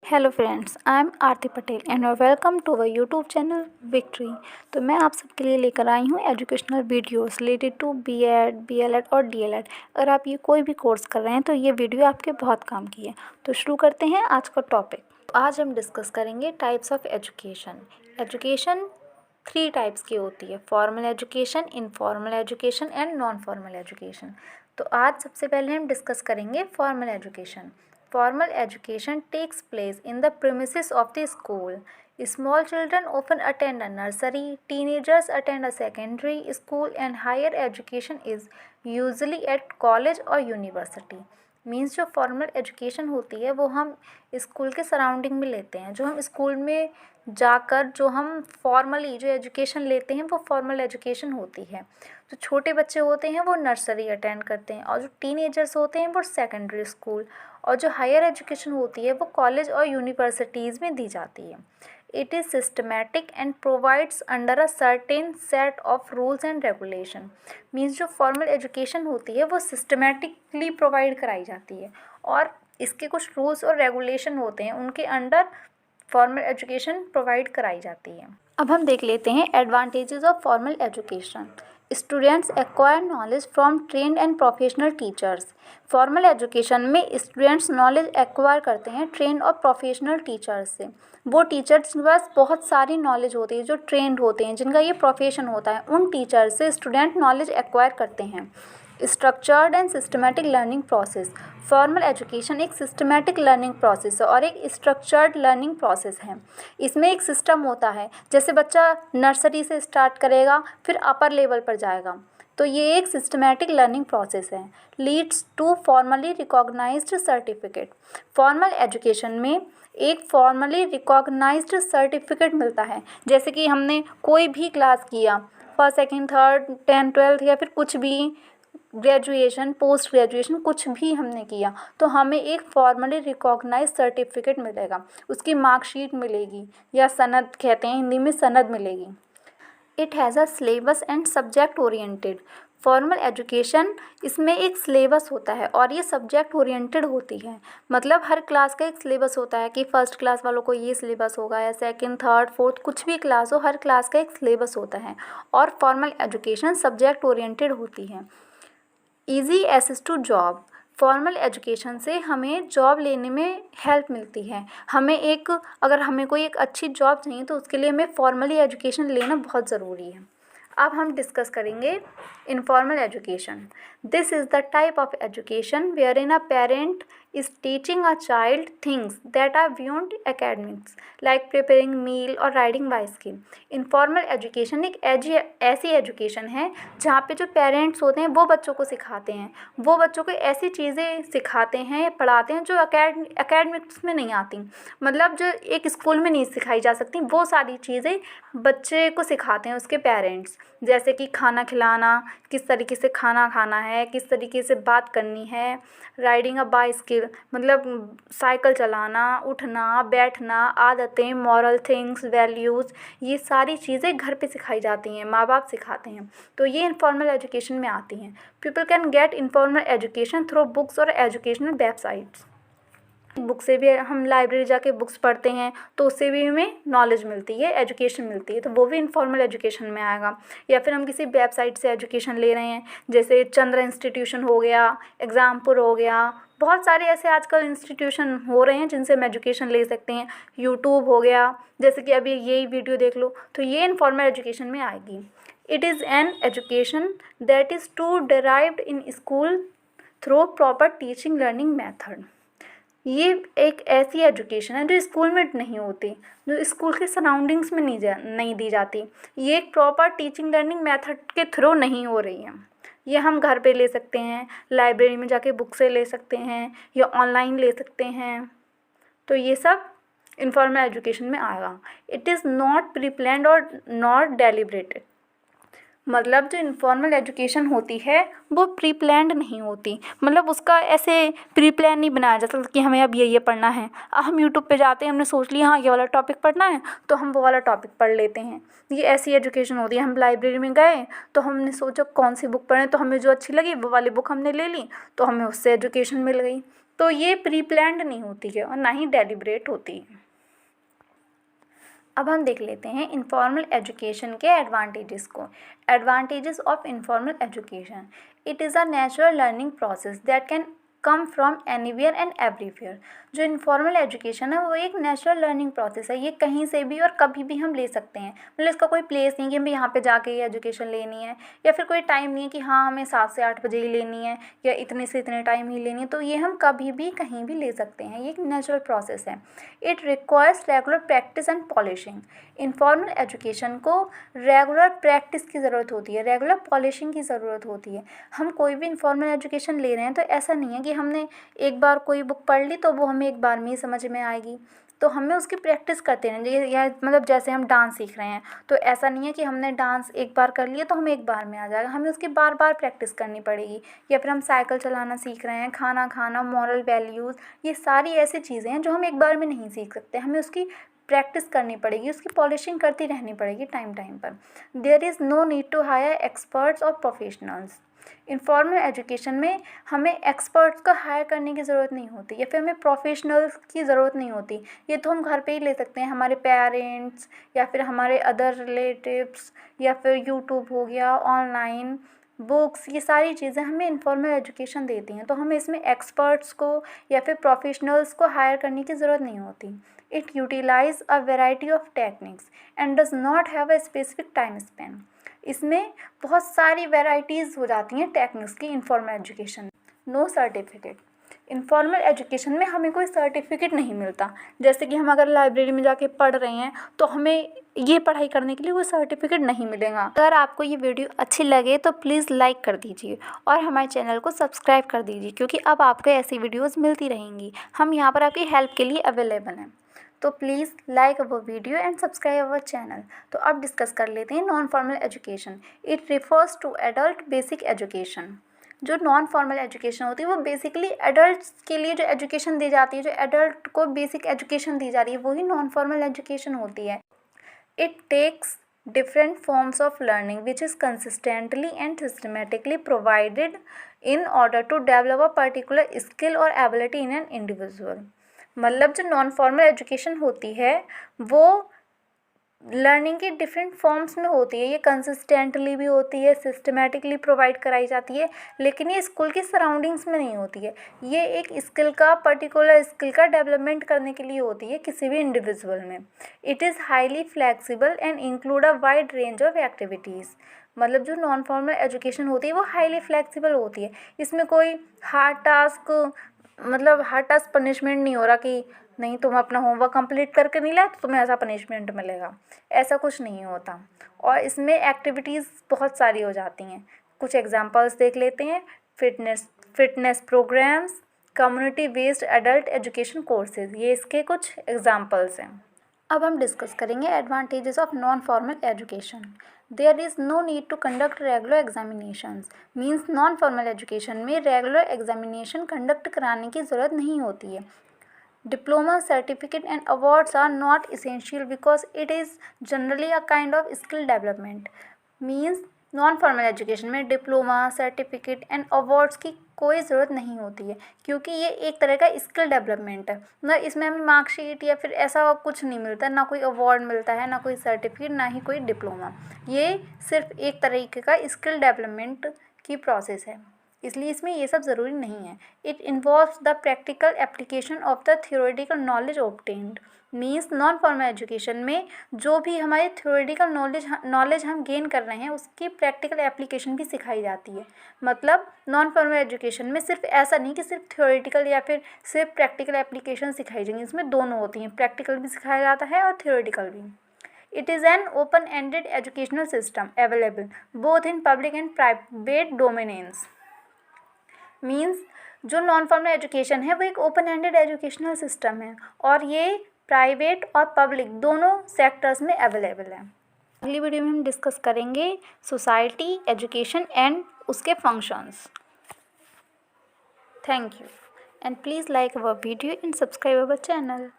Hello friends, I am Aarti Patel and welcome to our YouTube channel Victory. तो मैं आप सबके लिए लेकर आई हूँ educational videos related to BEd और डीएलएड। अगर आप ये कोई भी कोर्स कर रहे हैं तो ये वीडियो आपके बहुत काम की है। तो शुरू करते हैं आज का टॉपिक। आज हम डिस्कस करेंगे types of education. Education 3 types की होती है: formal education, informal education and non formal education. तो आज सबसे पहले हम डिस्कस करेंगे formal education. Formal education takes place in the premises of the school. Small children often attend a nursery, teenagers attend a secondary school, and higher education is usually at college or university. Means जो formal education होती है वो हम school के surrounding में लेते हैं। जो हम स्कूल में जाकर जो हम फॉर्मली जो एजुकेशन लेते हैं वो फॉर्मल एजुकेशन होती है। जो छोटे बच्चे होते हैं वो नर्सरी अटेंड करते हैं, और जो टीनेजर्स होते हैं वो सेकेंडरी स्कूल, और जो हायर एजुकेशन होती है वो कॉलेज और यूनिवर्सिटीज़ में दी जाती है। It is systematic and provides under a certain set of rules and regulation. Means जो फॉर्मल एजुकेशन होती है वो सिस्टमैटिकली प्रोवाइड कराई जाती है, और इसके कुछ रूल्स और रेगुलेशन होते हैं, उनके अंडर फॉर्मल एजुकेशन प्रोवाइड कराई जाती है। अब हम देख लेते हैं advantages of formal education. Students acquire knowledge from trend and professional teachers. Formal education में स्टूडेंट्स नॉलेज एक्वायर करते हैं ट्रेंड और प्रोफेशनल टीचर्स से। वो टीचर्स के पास बहुत सारी नॉलेज होती है, जो ट्रेंड होते हैं, जिनका ये प्रोफेशन होता है, उन टीचर्स से स्टूडेंट नॉलेज एक्वायर करते हैं। Structured and systematic learning process. Formal education एक सिस्टमेटिक लर्निंग प्रोसेस है और एक स्ट्रक्चर्ड लर्निंग प्रोसेस है। इसमें एक सिस्टम होता है, जैसे बच्चा नर्सरी से स्टार्ट करेगा फिर अपर लेवल पर जाएगा, तो ये एक सिस्टमेटिक लर्निंग प्रोसेस है। Leads to formally recognised certificate. Formal education में एक फॉर्मली रिकॉग्नाइज्ड सर्टिफिकेट मिलता है। जैसे कि हमने कोई भी क्लास किया, first second third 10th 12th या फिर कुछ भी, ग्रेजुएशन पोस्ट ग्रेजुएशन कुछ भी हमने किया, तो हमें एक फॉर्मली रिकॉग्नाइज सर्टिफिकेट मिलेगा, उसकी मार्कशीट मिलेगी, या सनद कहते हैं हिंदी में, सनद मिलेगी। It has a syllabus and subject oriented. Formal education, इसमें एक सिलेबस होता है और ये सब्जेक्ट ओरिएंटेड होती है। मतलब हर क्लास का एक सिलेबस होता है कि फर्स्ट क्लास वालों को ये सिलेबस होगा, या सेकंड थर्ड फोर्थ कुछ भी क्लास हो, हर क्लास का एक सिलेबस होता है। और फॉर्मल एजुकेशन सब्जेक्ट ओरिएंटेड होती है। Easy access to job. Formal education से हमें जॉब लेने में हेल्प मिलती है। अगर हमें कोई एक अच्छी जॉब चाहिए तो उसके लिए हमें फॉर्मली एजुकेशन लेना बहुत ज़रूरी है। अब हम डिस्कस करेंगे informal education. This is the type of education where in a parent is teaching a child things that are beyond academics, like preparing meal or riding bicycle. Informal education एक ऐसी education है जहाँ पे जो parents होते हैं वो बच्चों को सिखाते हैं, वो बच्चों को ऐसी चीज़ें सिखाते हैं या पढ़ाते हैं जो एकेडमिक्स में नहीं आती, मतलब जो एक स्कूल में नहीं सिखाई जा सकती, वो सारी चीज़ें बच्चे को सिखाते हैं उसके पेरेंट्स। जैसे कि खाना खिलाना, किस तरीके से खाना खाना है, किस तरीके से बात करनी है, राइडिंग अ बाइसिकल मतलब साइकिल चलाना, उठना बैठना, आदतें, मॉरल थिंग्स, वैल्यूज़, ये सारी चीज़ें घर पे सिखाई जाती हैं, माँ बाप सिखाते हैं, तो ये इनफॉर्मल एजुकेशन में आती हैं। People can get informal education through books और एजुकेशनल वेबसाइट्स। बुक से भी हम लाइब्रेरी जाके बुक्स पढ़ते हैं तो उससे भी हमें नॉलेज मिलती है, एजुकेशन मिलती है, तो वो भी इनफॉर्मल एजुकेशन में आएगा। या फिर हम किसी वेबसाइट से एजुकेशन ले रहे हैं, जैसे चंद्र इंस्टीट्यूशन हो गया, एग्ज़ामपुर हो गया, बहुत सारे ऐसे आजकल इंस्टीट्यूशन हो रहे हैं जिनसे हम एजुकेशन ले सकते हैं। यूट्यूब हो गया, जैसे कि अभी यही वीडियो देख लो, तो ये इनफॉर्मल एजुकेशन में आएगी। It is an education that is to derived in school through proper teaching learning method. ये एक ऐसी एजुकेशन है जो स्कूल में नहीं होती, जो स्कूल के सराउंडिंग्स में नहीं दी जाती। ये एक प्रॉपर टीचिंग लर्निंग मेथड के थ्रू नहीं हो रही है। ये हम घर पे ले सकते हैं, लाइब्रेरी में जाके बुक से ले सकते हैं, या ऑनलाइन ले सकते हैं, तो ये सब इनफॉर्मल एजुकेशन में आएगा। It is not pre planned और नॉट डेलिब्रेटेड। मतलब जो इनफॉर्मल एजुकेशन होती है वो प्री प्लान्ड नहीं होती, मतलब उसका ऐसे प्री प्लान नहीं बनाया जा सकता कि हमें अब ये पढ़ना है। हम यूट्यूब पे जाते हैं, हमने सोच लिया हाँ ये वाला टॉपिक पढ़ना है तो हम वो वाला टॉपिक पढ़ लेते हैं। ये ऐसी एजुकेशन होती है। हम लाइब्रेरी में गए तो हमने सोचा कौन सी बुक पढ़ें, तो हमें जो अच्छी लगी वो वाली बुक हमने ले ली, तो हमें उससे एजुकेशन मिल गई। तो ये प्री प्लान्ड नहीं होती है और ना ही डेलिब्रेट होती है। अब हम देख लेते हैं इनफॉर्मल एजुकेशन के एडवांटेजेस को। Advantages of informal education, it is a natural learning process that can come from anywhere and everywhere. जो इनफॉर्मल एजुकेशन है वो एक नेचुरल लर्निंग प्रोसेस है, ये कहीं से भी और कभी भी हम ले सकते हैं। मतलब इसका कोई प्लेस नहीं कि हमें यहाँ पे जाके ये एजुकेशन लेनी है, या फिर कोई टाइम नहीं है कि हाँ हमें 7 से 8 बजे ही लेनी है या इतने से इतने टाइम ही लेनी है। तो ये हम कभी भी कहीं भी ले सकते हैं, ये एक नेचुरल प्रोसेस है। It requires regular practice and polishing. Informal education को रेगुलर प्रैक्टिस की ज़रूरत होती है, रेगुलर पॉलिशिंग की ज़रूरत होती है। हम कोई भी इनफॉर्मल एजुकेशन ले रहे हैं तो ऐसा नहीं है कि हमने एक बार कोई बुक पढ़ ली तो वो हमें एक बार में ही समझ में आएगी। तो हमें उसकी प्रैक्टिस करते रहना चाहिए। या मतलब जैसे हम डांस सीख रहे हैं तो ऐसा नहीं है कि हमने डांस एक बार कर लिया तो हमें एक बार में आ जाएगा, हमें उसकी बार बार प्रैक्टिस करनी पड़ेगी। या फिर हम साइकिल चलाना सीख रहे हैं, खाना खाना, मॉरल वैल्यूज़, ये सारी ऐसी चीज़ें हैं जो हम एक बार में नहीं सीख सकते, हमें उसकी प्रैक्टिस करनी पड़ेगी, उसकी पॉलिशिंग करती रहनी पड़ेगी टाइम टाइम पर। There is no need to hire experts और प्रोफेशनल्स। इनफॉर्मल एजुकेशन में हमें एक्सपर्ट्स को हायर करने की ज़रूरत नहीं होती या फिर हमें प्रोफेशनल्स की ज़रूरत नहीं होती। ये तो हम घर पे ही ले सकते हैं, हमारे पेरेंट्स या फिर हमारे अदर रिलेटिव्स या फिर यूट्यूब हो गया, ऑनलाइन बुक्स, ये सारी चीज़ें हमें इनफॉर्मल एजुकेशन देती हैं। तो हमें इसमें एक्सपर्ट्स को या फिर प्रोफेशनल्स को हायर करने की ज़रूरत नहीं होती। It utilize a variety of techniques and does not have a specific time span. इसमें बहुत सारी वेराइटीज़ हो जाती हैं टेक्निक्स की इनफॉर्मल एजुकेशन में। नो सर्टिफिकेट, इनफॉर्मल एजुकेशन में हमें कोई सर्टिफिकेट नहीं मिलता। जैसे कि हम अगर लाइब्रेरी में जाके पढ़ रहे हैं तो हमें ये पढ़ाई करने के लिए कोई सर्टिफिकेट नहीं मिलेगा। अगर आपको ये वीडियो अच्छी लगे तो प्लीज़ लाइक कर दीजिए और हमारे चैनल को सब्सक्राइब कर दीजिए, क्योंकि अब आपको ऐसी वीडियोज़ मिलती रहेंगी। हम यहाँ पर आपकी हेल्प के लिए अवेलेबल हैं। तो please like our video and subscribe our channel. तो अब डिस्कस कर लेते हैं non formal education. It refers to adult basic education. जो नॉन फॉर्मल एजुकेशन होती है वो बेसिकली एडल्ट्स के लिए जो एजुकेशन दी जाती है, जो एडल्ट को बेसिक एजुकेशन दी जा रही है, वही नॉन फॉर्मल एजुकेशन होती है। It takes different forms of learning which is consistently and systematically provided in order to develop a particular skill or ability in an individual। मतलब जो नॉन फॉर्मल एजुकेशन होती है वो लर्निंग के different forms में होती है। ये कंसिस्टेंटली भी होती है, सिस्टमेटिकली प्रोवाइड कराई जाती है, लेकिन ये स्कूल की सराउंडिंग्स में नहीं होती है। ये एक स्किल का, पर्टिकुलर स्किल का डेवलपमेंट करने के लिए होती है किसी भी इंडिविजुअल में। It is highly flexible and include a wide range of activities. मतलब जो नॉन फॉर्मल एजुकेशन होती है वो हाईली फ्लेक्सिबल होती है। इसमें कोई हार्ड टास्क, मतलब हार्ड टास्क पनिशमेंट नहीं हो रहा कि नहीं तुम अपना होमवर्क कंप्लीट करके नहीं लाए तो तुम्हें ऐसा पनिशमेंट मिलेगा, ऐसा कुछ नहीं होता। और इसमें एक्टिविटीज़ बहुत सारी हो जाती हैं। कुछ एग्जांपल्स देख लेते हैं। Fitness programmes, community based adult education courses, ये इसके कुछ एग्जांपल्स हैं। अब हम डिस्कस करेंगे advantages of non formal education. There is no need to conduct regular examinations. Means non formal education में रेगुलर एग्जामिनेशन कंडक्ट कराने की ज़रूरत नहीं होती है। Diploma, certificate and awards are not essential because it is generally a kind of skill development। Means non formal education में diploma, certificate and awards की कोई ज़रूरत नहीं होती है, क्योंकि ये एक तरह का स्किल डेवलपमेंट है। मतलब इसमें हमें मार्कशीट या फिर ऐसा कुछ नहीं मिलता, ना कोई अवार्ड मिलता है, ना कोई सर्टिफिकेट, ना ही कोई डिप्लोमा। ये सिर्फ एक तरीके का स्किल डेवलपमेंट की प्रोसेस है, इसलिए इसमें ये सब ज़रूरी नहीं है। It involves the practical application of the theoretical knowledge obtained. Means non formal education में जो भी हमारी थियोरेटिकल नॉलेज हम गेन कर रहे हैं उसकी प्रैक्टिकल एप्लीकेशन भी सिखाई जाती है। मतलब नॉन फॉर्मल एजुकेशन में सिर्फ ऐसा नहीं कि सिर्फ थियोरेटिकल या फिर सिर्फ प्रैक्टिकल एप्लीकेशन सिखाई जाएंगी, इसमें दोनों होती हैं, प्रैक्टिकल भी सिखाया जाता है और थियोरेटिकल भी। It is an open-ended educational system available both in public and private domains। Means जो नॉन फॉर्मल एजुकेशन है वो एक ओपन एंडेड एजुकेशनल सिस्टम है और ये प्राइवेट और पब्लिक दोनों सेक्टर्स में अवेलेबल है। अगली वीडियो में हम डिस्कस करेंगे सोसाइटी, एजुकेशन एंड उसके functions. Thank you and please like our video and subscribe our channel.